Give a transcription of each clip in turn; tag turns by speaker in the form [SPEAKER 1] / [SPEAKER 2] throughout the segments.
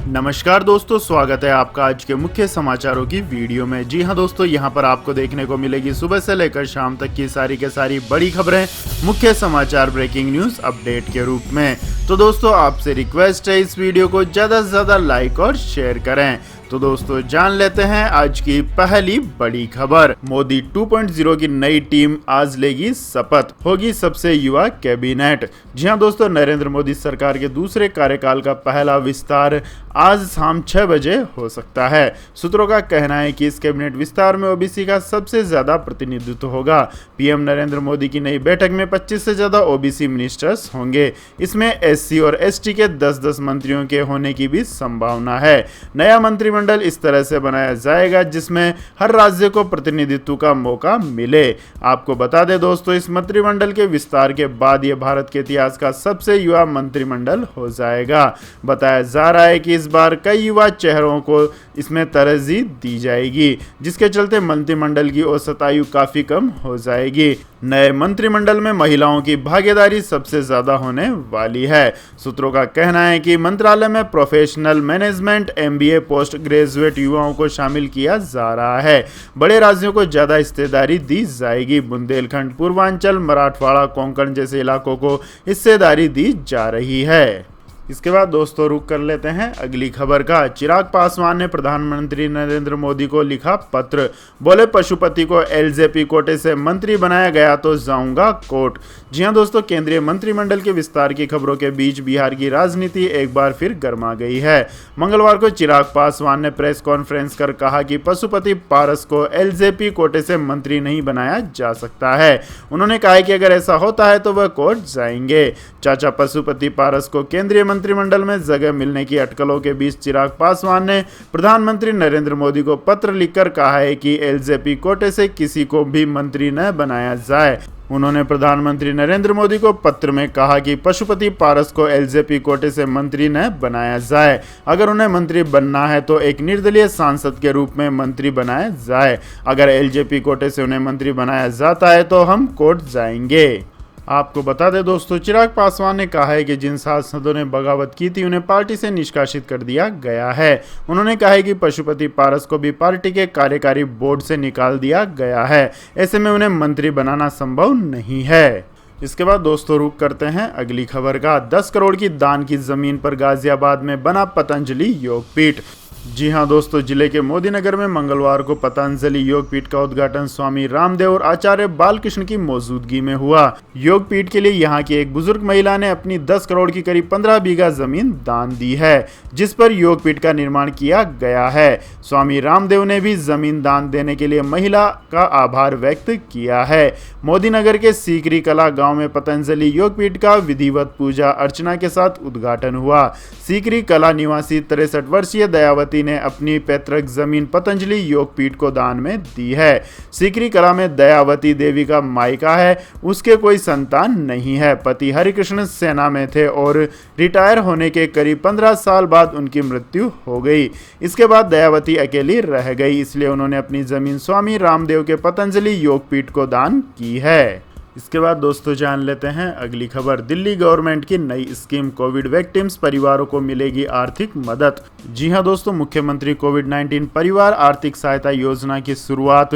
[SPEAKER 1] नमस्कार दोस्तों, स्वागत है आपका आज के मुख्य समाचारों की वीडियो में। जी हां दोस्तों, यहां पर आपको देखने को मिलेगी सुबह से लेकर शाम तक की सारी के सारी बड़ी खबरें मुख्य समाचार ब्रेकिंग न्यूज अपडेट के रूप में। तो दोस्तों, आपसे रिक्वेस्ट है इस वीडियो को ज़्यादा से ज़्यादा लाइक और शेयर करें। तो दोस्तों, जान लेते हैं आज की पहली बड़ी खबर। मोदी 2.0 की नई टीम आज लेगी शपथ, होगी सबसे युवा कैबिनेट। जी हां दोस्तों, नरेंद्र मोदी सरकार के दूसरे कार्यकाल का पहला विस्तार आज शाम 6 बजे हो सकता है। सूत्रों का कहना है कि इस कैबिनेट विस्तार में ओबीसी का सबसे ज्यादा प्रतिनिधित्व होगा। पीएम नरेंद्र मोदी की नई बैठक में 25 से ज्यादा ओबीसी मिनिस्टर्स होंगे। इसमें एससी और एसटी के 10-10 मंत्रियों के होने की भी संभावना है। नया मंत्रिमंडल इस तरह से बनाया जाएगा जिसमें हर राज्य को प्रतिनिधित्व का मौका मिले। आपको बता दें दोस्तों, इस मंत्रिमंडल के विस्तार के बाद यह भारत के इतिहास का सबसे युवा मंत्रिमंडल हो जाएगा। बताया जा रहा है कि इस बार कई युवा चेहरों को इसमें तरजीह दी जाएगी, जिसके चलते मंत्रिमंडल की औसत आयु काफी कम हो जाएगी। नए मंत्रिमंडल में महिलाओं की भागीदारी सबसे ज्यादा होने वाली है। सूत्रों का कहना है कि मंत्रालय में professional management, MBA, post graduate युवाओं को शामिल किया जा रहा है। बड़े राज्यों को ज्यादा हिस्सेदारी दी जाएगी। बुंदेलखंड, पूर्वांचल, मराठवाड़ा, कोंकण जैसे इलाकों को हिस्सेदारी दी जा रही है। इसके बाद दोस्तों, रुक कर लेते हैं अगली खबर का। चिराग पासवान ने प्रधानमंत्री नरेंद्र मोदी को लिखा पत्र, बोले पशुपति को एलजेपी कोटे से मंत्री बनाया गया तो जाऊंगा कोर्ट। जी हां दोस्तों, केंद्रीय मंत्रिमंडल के विस्तार की खबरों के बीच बिहार की राजनीति एक बार फिर गर्मा गई है। मंगलवार को चिराग पासवान ने प्रेस कॉन्फ्रेंस कर कहा कि पशुपति पारस को एलजेपी कोटे से मंत्री नहीं बनाया जा सकता है। उन्होंने कहा कि अगर ऐसा होता है तो वह कोर्ट जाएंगे। चाचा पशुपति पारस को केंद्रीय मंत्रिमंडल में जगह मिलने की अटकलों के बीच चिराग पासवान ने प्रधानमंत्री नरेंद्र मोदी को पत्र लिखकर कहा है कि एलजेपी कोटे से किसी को भी मंत्री न बनाया जाए। उन्होंने प्रधानमंत्री नरेंद्र मोदी को पत्र में कहा कि पशुपति पारस को एलजेपी कोटे से मंत्री न बनाया जाए। अगर उन्हें मंत्री बनना है तो एक निर्दलीय सांसद के रूप में मंत्री बनाया जाए। अगर एलजेपी कोटे से उन्हें मंत्री बनाया जाता है तो हम कोर्ट जाएंगे। आपको बता दें दोस्तों, चिराग पासवान ने कहा है कि जिन सांसदों ने बगावत की थी उन्हें पार्टी से निष्कासित कर दिया गया है। उन्होंने कहा है कि पशुपति पारस को भी पार्टी के कार्यकारी बोर्ड से निकाल दिया गया है। ऐसे में उन्हें मंत्री बनाना संभव नहीं है। इसके बाद दोस्तों, रुक करते हैं अगली खबर का। 10 करोड़ की दान की जमीन पर गाजियाबाद में बना पतंजलि योगपीठ। जी हां दोस्तों, जिले के मोदीनगर में मंगलवार को पतंजलि योगपीठ का उद्घाटन स्वामी रामदेव और आचार्य बालकृष्ण की मौजूदगी में हुआ। योगपीठ के लिए यहां की एक बुजुर्ग महिला ने अपनी 10 करोड़ की करीब 15 बीघा जमीन दान दी है, जिस पर योगपीठ का निर्माण किया गया है। स्वामी रामदेव ने भी जमीन दान देने के लिए महिला का आभार व्यक्त किया है। मोदीनगर के सीकरी कला गांव में पतंजलि योगपीठ का विधिवत पूजा अर्चना के साथ उद्घाटन हुआ। सीकरी कला निवासी 63 वर्षीय दयावती ने अपनी पैतृक जमीन पतंजलि योगपीठ को दान में दी है। सीकरी कला में दयावती देवी का मायका है। उसके कोई संतान नहीं है। पति हरिकृष्ण सेना में थे और रिटायर होने के करीब 15 साल बाद उनकी मृत्यु हो गई। इसके बाद दयावती अकेली रह गई, इसलिए उन्होंने अपनी जमीन स्वामी रामदेव के पतंजलि योगपीठ को दान की है। इसके बाद दोस्तों, जान लेते हैं अगली खबर। दिल्ली गवर्नमेंट की नई स्कीम, कोविड विक्टिम्स परिवारों को मिलेगी आर्थिक मदद। जी हां दोस्तों, मुख्यमंत्री कोविड-19 परिवार आर्थिक सहायता योजना की शुरुआत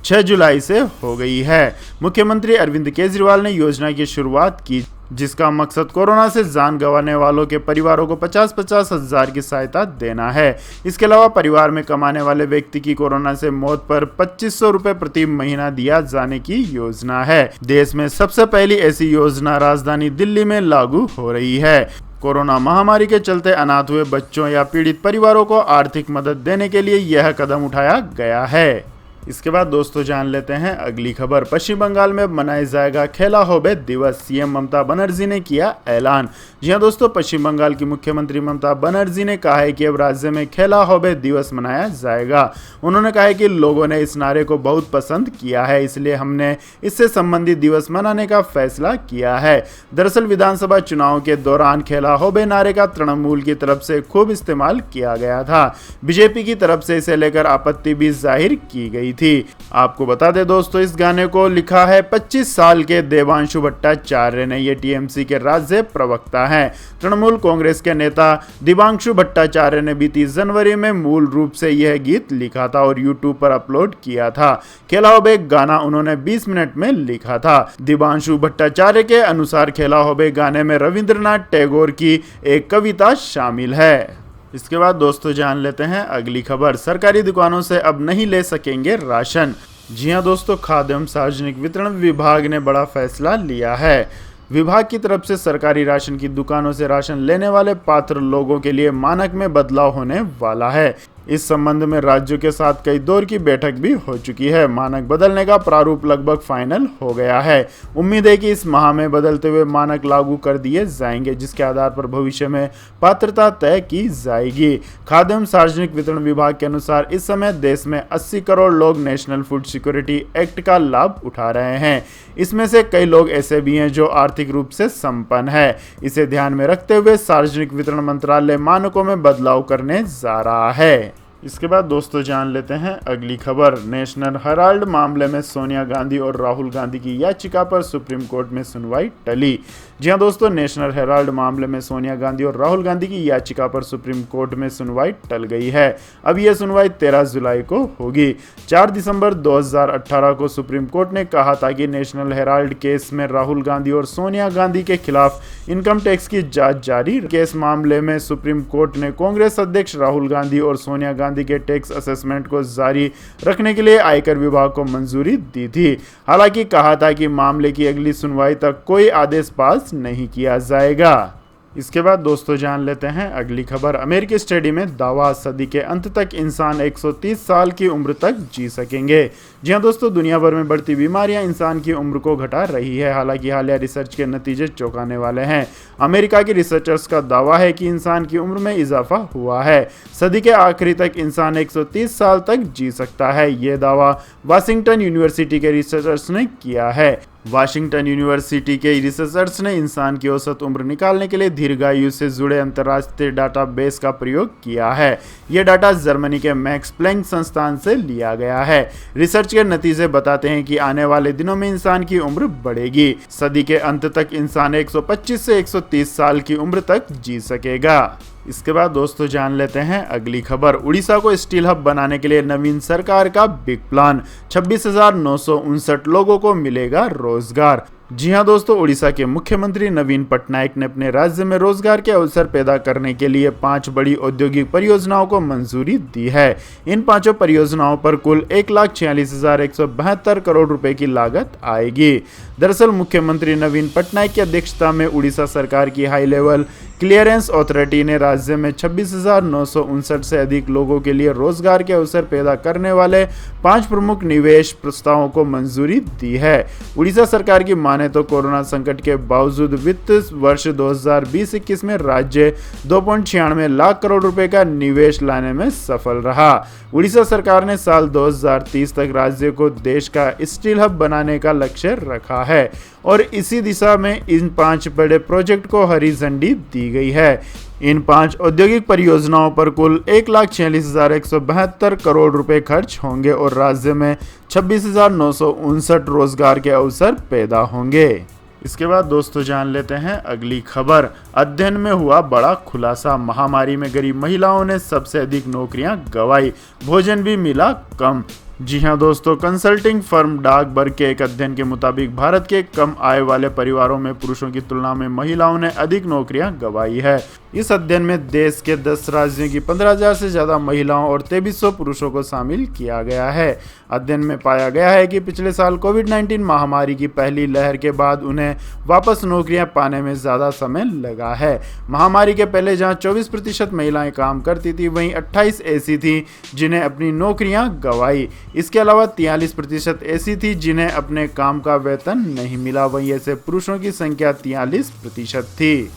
[SPEAKER 1] 6 जुलाई से हो गई है। मुख्यमंत्री अरविंद केजरीवाल ने योजना की शुरुआत की, जिसका मकसद कोरोना से जान गंवाने वालों के परिवारों को 50-50 हजार की सहायता देना है। इसके अलावा परिवार में कमाने वाले व्यक्ति की कोरोना से मौत पर 2500 रुपए प्रति महीना दिया जाने की योजना है। देश में सबसे पहली ऐसी योजना राजधानी दिल्ली में लागू हो रही है। कोरोना महामारी के चलते अनाथ हुए बच्चों या पीड़ित परिवारों को आर्थिक मदद देने के लिए यह कदम उठाया गया है। इसके बाद दोस्तों, जान लेते हैं अगली खबर। पश्चिम बंगाल में मनाया जाएगा खेला होबे दिवस, सीएम ममता बनर्जी ने किया ऐलान। जी हां दोस्तों, पश्चिम बंगाल की मुख्यमंत्री ममता बनर्जी ने कहा है कि अब राज्य में खेला होबे दिवस मनाया जाएगा। उन्होंने कहा है कि लोगों ने इस नारे को बहुत पसंद किया है, इसलिए हमने इससे संबंधित दिवस मनाने का फैसला किया है। दरअसल विधानसभा चुनाव के दौरान खेला होबे नारे का तृणमूल की तरफ से खूब इस्तेमाल किया गया था। बीजेपी की तरफ से इसे लेकर आपत्ति भी जाहिर की गई थी। आपको बता दें दोस्तों, इस गाने को लिखा है 25 साल के देवांशु भट्टाचार्य ने। ये टीएमसी के राज्य प्रवक्ता हैं। तृणमूल कांग्रेस के नेता दिव्यांशु भट्टाचार्य ने भी 30 जनवरी में मूल रूप से यह गीत लिखा था और यूट्यूब पर अपलोड किया था। खेला होबे गाना उन्होंने 20 मिनट में लिखा था। दिव्यांशु भट्टाचार्य के अनुसार खेला होबे गाने में रविंद्रनाथ टैगोर की एक कविता शामिल है। इसके बाद दोस्तों जान लेते हैं अगली खबर। सरकारी दुकानों से अब नहीं ले सकेंगे राशन। जी हां दोस्तों, खाद्य एवं सार्वजनिक वितरण विभाग ने बड़ा फैसला लिया है। विभाग की तरफ से सरकारी राशन की दुकानों से राशन लेने वाले पात्र लोगों के लिए मानक में बदलाव होने वाला है। इस संबंध में राज्यों के साथ कई दौर की बैठक भी हो चुकी है। मानक बदलने का प्रारूप लगभग फाइनल हो गया है। उम्मीद है कि इस माह में बदलते हुए मानक लागू कर दिए जाएंगे, जिसके आधार पर भविष्य में पात्रता तय की जाएगी। खाद्य एवं सार्वजनिक वितरण विभाग के अनुसार इस समय देश में 80 करोड़ लोग नेशनल फूड सिक्योरिटी एक्ट का लाभ उठा रहे हैं। इसमें से कई लोग ऐसे भी हैं जो आर्थिक रूप से संपन्न है। इसे ध्यान में रखते हुए सार्वजनिक वितरण मंत्रालय मानकों में बदलाव करने जा रहा है। इसके बाद दोस्तों जान लेते हैं अगली खबर। नेशनल हेराल्ड मामले में सोनिया गांधी और राहुल गांधी की याचिका पर सुप्रीम कोर्ट में सुनवाई टली। जी हां दोस्तों, नेशनल हेराल्ड मामले में सोनिया गांधी और राहुल गांधी की याचिका पर सुप्रीम कोर्ट में सुनवाई टल गई है। अब यह सुनवाई 13 जुलाई को होगी। 4 दिसंबर 2018 को सुप्रीम कोर्ट ने कहा था कि नेशनल हेराल्ड केस में राहुल गांधी और सोनिया गांधी के खिलाफ इनकम टैक्स की जांच जारी। केस मामले में सुप्रीम कोर्ट ने कांग्रेस अध्यक्ष राहुल गांधी और सोनिया गांधी के टैक्स असेसमेंट को जारी रखने के लिए आयकर विभाग को मंजूरी दी थी। हालांकि कहा था कि मामले की अगली सुनवाई तक कोई आदेश पास नहीं किया जाएगा। इसके बाद दोस्तों जान लेते हैं अगली खबर। अमेरिकी स्टडी में दावा, सदी के अंत तक इंसान 130 साल की उम्र तक जी सकेंगे। जी हां दोस्तों, दुनिया भर में बढ़ती बीमारियां इंसान की उम्र को घटा रही है। हालांकि हालिया रिसर्च के नतीजे चौंकाने वाले हैं। अमेरिका के रिसर्चर्स का दावा है कि इंसान की उम्र में इजाफा हुआ है। सदी के आखिरी तक इंसान 130 साल तक जी सकता है। यह दावा वाशिंगटन यूनिवर्सिटी के रिसर्चर्स ने किया है। वाशिंगटन यूनिवर्सिटी के रिसर्चर्स ने इंसान की औसत उम्र निकालने के लिए दीर्घायु से जुड़े अंतर्राष्ट्रीय डाटाबेस का प्रयोग किया है। यह डाटा जर्मनी के मैक्स प्लैंक संस्थान से लिया गया है। रिसर्च के नतीजे बताते हैं कि आने वाले दिनों में इंसान की उम्र बढ़ेगी। सदी के अंत तक इंसान 125 से 130 साल की उम्र तक जी सकेगा। इसके बाद दोस्तों जान लेते हैं अगली खबर। उड़ीसा को स्टील हब बनाने के लिए नवीन सरकार का बिग प्लान। 26,959 लोगों को मिलेगा रोजगार। जी हां दोस्तों, उड़ीसा के मुख्यमंत्री नवीन पटनायक ने अपने राज्य में रोजगार के अवसर पैदा करने के लिए 5 बड़ी औद्योगिक परियोजनाओं को मंजूरी दी है। इन 5 परियोजनाओं पर कुल 1,46,172 करोड़ रुपए की लागत आएगी। दरअसल मुख्यमंत्री नवीन पटनायक की अध्यक्षता में उड़ीसा सरकार की हाई लेवल क्लियरेंस अथॉरिटी ने राज्य में 26,959 से अधिक लोगों के लिए रोजगार के अवसर पैदा करने वाले 5 प्रमुख निवेश प्रस्तावों को मंजूरी दी है। उड़ीसा सरकार की माने तो कोरोना संकट के बावजूद वित्त वर्ष 2020-21 में राज्य 2.96 लाख करोड़ रुपए का निवेश लाने में सफल रहा। उड़ीसा सरकार ने साल 2030 तक राज्य को देश का स्टील हब बनाने का लक्ष्य रखा है और इसी दिशा में इन 5 बड़े प्रोजेक्ट को हरी झंडी दी गई है। इन 5 औद्योगिक परियोजनाओं पर कुल 1,46,172 करोड़ रुपए खर्च होंगे और राज्य में 26,959 रोजगार के अवसर पैदा होंगे। इसके बाद दोस्तों जान लेते हैं अगली खबर। अध्ययन में हुआ बड़ा खुलासा। महामारी में गरीब महिलाओं ने सबसे अधिक नौकरियां गंवाई, भोजन भी मिला कम। जी हां दोस्तों, कंसल्टिंग फर्म डाकबर्ग के एक अध्ययन के मुताबिक भारत के कम आय वाले परिवारों में पुरुषों की तुलना में महिलाओं ने अधिक नौकरियां गंवाई है। इस अध्ययन में देश के 10 राज्यों की 15,000 से ज्यादा महिलाओं और 2300 पुरुषों को शामिल किया गया है। अध्ययन में पाया गया है कि पिछले साल कोविड-19 महामारी की पहली लहर के बाद उन्हें वापस नौकरियां पाने में ज्यादा समय लगा है। महामारी के पहले जहां 24% महिलाएं काम करती थी, वहीं 28 ऐसी थी जिन्हें अपनी नौकरियां गंवाई। इसके अलावा 43% ऐसी थी जिन्हें अपने काम का वेतन नहीं मिला। वहीं ऐसे पुरुषों की संख्या 43% थी।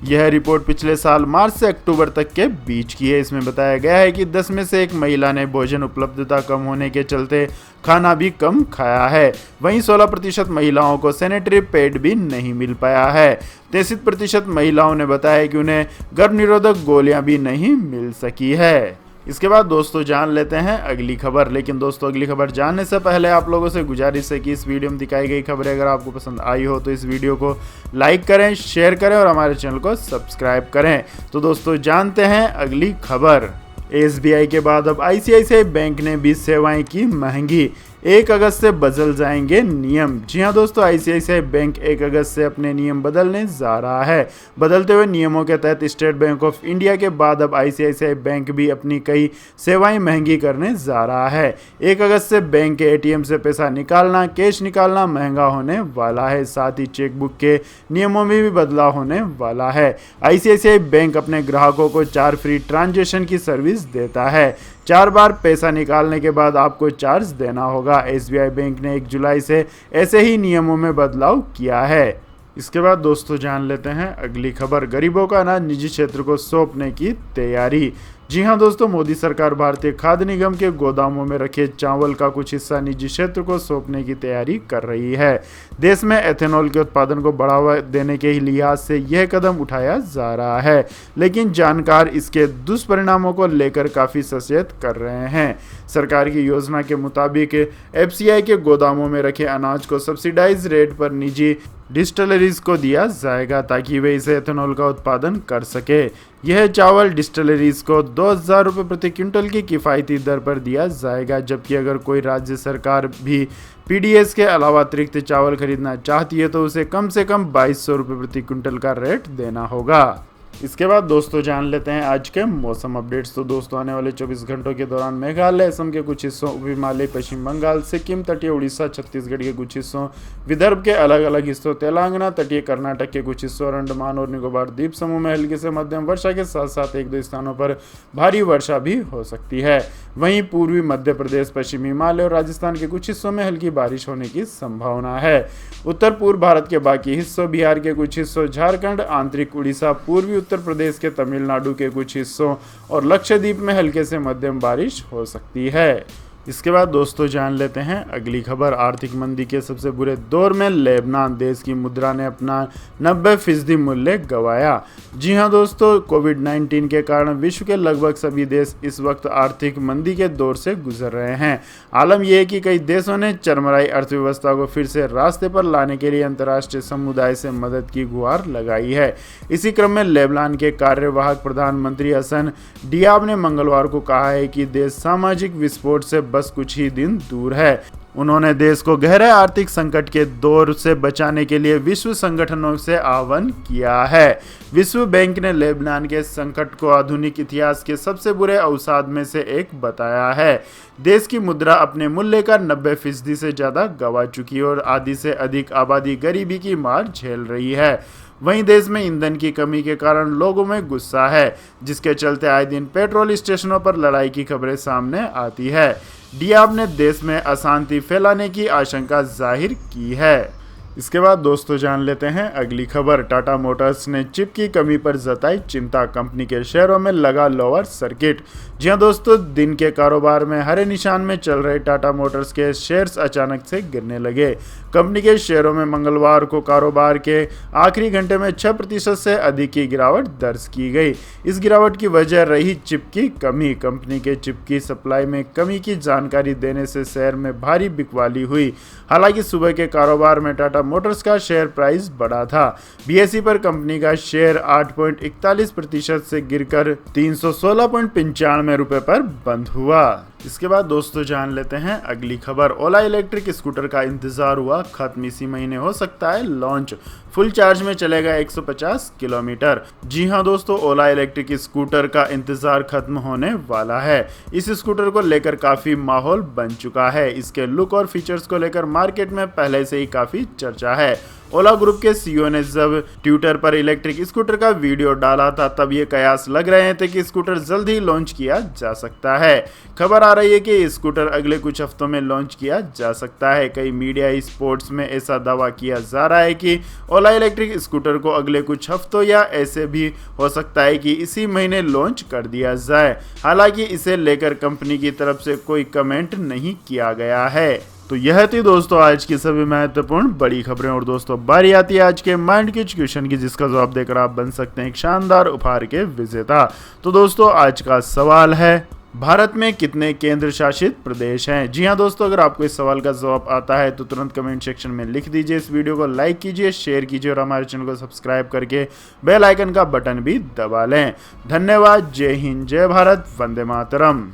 [SPEAKER 1] यह रिपोर्ट पिछले साल मार्च से अक्टूबर तक के बीच की है। इसमें बताया गया है कि 10 में से 1 महिला ने भोजन उपलब्धता कम होने के चलते खाना भी कम खाया है। वहीं 16% महिलाओं को सैनिटरी पैड भी नहीं मिल पाया है। 33% महिलाओं ने बताया कि उन्हें गर्भ निरोधक गोलियां भी नहीं मिल सकी है। इसके बाद दोस्तों जान लेते हैं अगली खबर। लेकिन दोस्तों अगली खबर जानने से पहले आप लोगों से गुजारिश है कि इस वीडियो में दिखाई गई खबरें अगर आपको पसंद आई हो तो इस वीडियो को लाइक करें, शेयर करें और हमारे चैनल को सब्सक्राइब करें। तो दोस्तों जानते हैं अगली खबर। एसबीआई के बाद अब आईसीआईसीआई बैंक ने भी सेवाएं की महंगी, 1 अगस्त से बदल जाएंगे नियम। जी हां दोस्तों, आईसीआईसीआई बैंक 1 अगस्त से अपने नियम बदलने जा रहा है। बदलते हुए नियमों के तहत स्टेट बैंक ऑफ इंडिया के बाद अब आईसीआईसीआई बैंक भी अपनी कई सेवाएं महंगी करने जा रहा है। 1 अगस्त से बैंक के एटीएम से पैसा निकालना, कैश निकालना महंगा होने वाला है। साथ ही चेकबुक के नियमों में भी बदलाव होने वाला है। आईसीआईसीआई बैंक अपने ग्राहकों को 4 फ्री ट्रांजैक्शन की सर्विस देता है। 4 बार पैसा निकालने के बाद आपको चार्ज देना होगा। एसबीआई बैंक ने 1 जुलाई से ऐसे ही नियमों में बदलाव किया है। इसके बाद दोस्तों जान लेते हैं अगली खबर। गरीबों का अनाज निजी क्षेत्र को सौंपने की तैयारी। जी हां दोस्तों, मोदी सरकार भारतीय खाद्य निगम के गोदामों में रखे चावल का कुछ हिस्सा निजी क्षेत्र को सौंपने की तैयारी कर रही है। देश में एथेनॉल के उत्पादन को बढ़ावा देने के लिहाज से यह कदम उठाया जा रहा है, लेकिन जानकार इसके दुष्परिणामों को लेकर काफ़ी सचेत कर रहे हैं। सरकार की योजना के मुताबिक एफसीआई के गोदामों में रखे अनाज को सब्सिडाइज रेट पर निजी डिस्टिलरीज को दिया जाएगा ताकि वे इसे एथेनॉल का उत्पादन कर सके। यह चावल डिस्टिलरीज को 2,000 रुपये प्रति क्विंटल की किफ़ायती दर पर दिया जाएगा, जबकि अगर कोई राज्य सरकार भी पीडीएस के अलावा अतिरिक्त चावल खरीदना चाहती है तो उसे कम से कम 2,200 रुपये प्रति क्विंटल का रेट देना होगा। इसके बाद दोस्तों जान लेते हैं आज के मौसम अपडेट्स। तो दोस्तों आने वाले 24 घंटों के दौरान मेघालय, असम के कुछ हिस्सों, उप हिमालय, पश्चिम बंगाल, सिक्किम, तटीय उड़ीसा, छत्तीसगढ़ के कुछ हिस्सों, विदर्भ के अलग अलग हिस्सों, तेलंगाना, तटीय कर्नाटक के कुछ हिस्सों और अंडमान और निकोबार द्वीप समूह में हल्की से मध्यम वर्षा के साथ साथ 1-2 स्थानों पर भारी वर्षा भी हो सकती है। वहीं पूर्वी मध्य प्रदेश, पश्चिमी हिमालय और राजस्थान के कुछ हिस्सों में हल्की बारिश होने की संभावना है। उत्तर पूर्व भारत के बाकी हिस्सों, बिहार के कुछ हिस्सों, झारखंड, आंतरिक उड़ीसा, पूर्वी उत्तर प्रदेश के तमिलनाडु के कुछ हिस्सों और लक्षद्वीप में हल्के से मध्यम बारिश हो सकती है। इसके बाद दोस्तों जान लेते हैं अगली खबर। आर्थिक मंदी के सबसे बुरे दौर में लेबनान, देश की मुद्रा ने अपना 90% मूल्य गंवाया। जी हां दोस्तों, कोविड-19 के कारण विश्व के लगभग सभी देश इस वक्त आर्थिक मंदी के दौर से गुजर रहे हैं। आलम यह है कि कई देशों ने चरमराई अर्थव्यवस्था को फिर से रास्ते पर लाने के लिए अंतर्राष्ट्रीय समुदाय से मदद की गुहार लगाई है। इसी क्रम में लेबनान के कार्यवाहक प्रधानमंत्री हसन डियाब ने मंगलवार को कहा है कि देश सामाजिक विस्फोट से बस कुछ ही दिन दूर है। उन्होंने देश को गहरे आर्थिक संकट के दौर से बचाने के लिए विश्व संगठनों से आह्वान किया है। विश्व बैंक ने लेबनान के संकट को आधुनिक इतिहास के सबसे बुरे अवसाद में से एक बताया है। देश की मुद्रा अपने मूल्य का 90% से ज़्यादा गंवा चुकी है और आधी से अधिक आबादी गरीबी की मार झेल रही है। वहीं देश में ईंधन की कमी के कारण लोगों में गुस्सा है, जिसके चलते आए दिन पेट्रोल स्टेशनों पर लड़ाई की खबरें सामने आती है। डियाब ने देश में अशांति फैलाने की आशंका जाहिर की है। इसके बाद दोस्तों जान लेते हैं अगली खबर। टाटा मोटर्स ने चिप की कमी पर जताई चिंता, कंपनी के शेयरों में लगा लोअर सर्किट। जी हां दोस्तों, दिन के कारोबार में हरे निशान में चल रहे टाटा मोटर्स के शेयर्स अचानक से गिरने लगे। कंपनी के शेयरों में मंगलवार को कारोबार के आखिरी घंटे में 6% से अधिक की गिरावट दर्ज की गई। इस गिरावट की वजह रही चिप की कमी। कंपनी के चिप की सप्लाई में कमी की जानकारी देने से शेयर में भारी बिकवाली हुई। हालांकि सुबह के कारोबार में टाटा मोटर्स का शेयर प्राइस बढ़ा था। बीएसई पर कंपनी का शेयर 8.41% से गिरकर 316.95 रुपए पर बंद हुआ। इसके बाद दोस्तों जान लेते हैं अगली खबर। ओला इलेक्ट्रिक स्कूटर का इंतजार हुआ खत्म, इसी महीने हो सकता है लॉन्च। फुल चार्ज में चलेगा 150 किलोमीटर। जी हां दोस्तों, ओला इलेक्ट्रिक स्कूटर का इंतजार खत्म होने वाला है। इस स्कूटर को लेकर काफी माहौल बन चुका है। इसके लुक और फीचर्स को लेकर मार्केट में पहले से ही काफी चर्चा है। ओला ग्रुप के सीईओ ने जब ट्विटर पर इलेक्ट्रिक स्कूटर का वीडियो डाला था तब ये कयास लग रहे थे कि स्कूटर जल्द ही लॉन्च किया जा सकता है। खबर आ रही है कि स्कूटर अगले कुछ हफ्तों में लॉन्च किया जा सकता है। कई मीडिया स्पोर्ट्स में ऐसा दावा किया जा रहा है कि ओला इलेक्ट्रिक स्कूटर को अगले कुछ हफ्तों या ऐसे भी हो सकता है कि इसी महीने लॉन्च कर दिया जाए। हालांकि इसे लेकर कंपनी की तरफ से कोई कमेंट नहीं किया गया है। तो यह थी दोस्तों आज की सभी महत्वपूर्ण बड़ी खबरें। और दोस्तों बारी आती है आज के माइंड किच क्वेश्चन की, जिसका जवाब देकर आप बन सकते हैं एक शानदार उपहार के विजेता। तो दोस्तों आज का सवाल है, भारत में कितने केंद्र शासित प्रदेश हैं? जी हां दोस्तों, अगर आपको इस सवाल का जवाब आता है तो तुरंत कमेंट सेक्शन में लिख दीजिए। इस वीडियो को लाइक कीजिए, शेयर कीजिए और हमारे चैनल को सब्सक्राइब करके बेल आइकन का बटन भी दबा लें। धन्यवाद। जय हिंद, जय भारत, वंदे मातरम।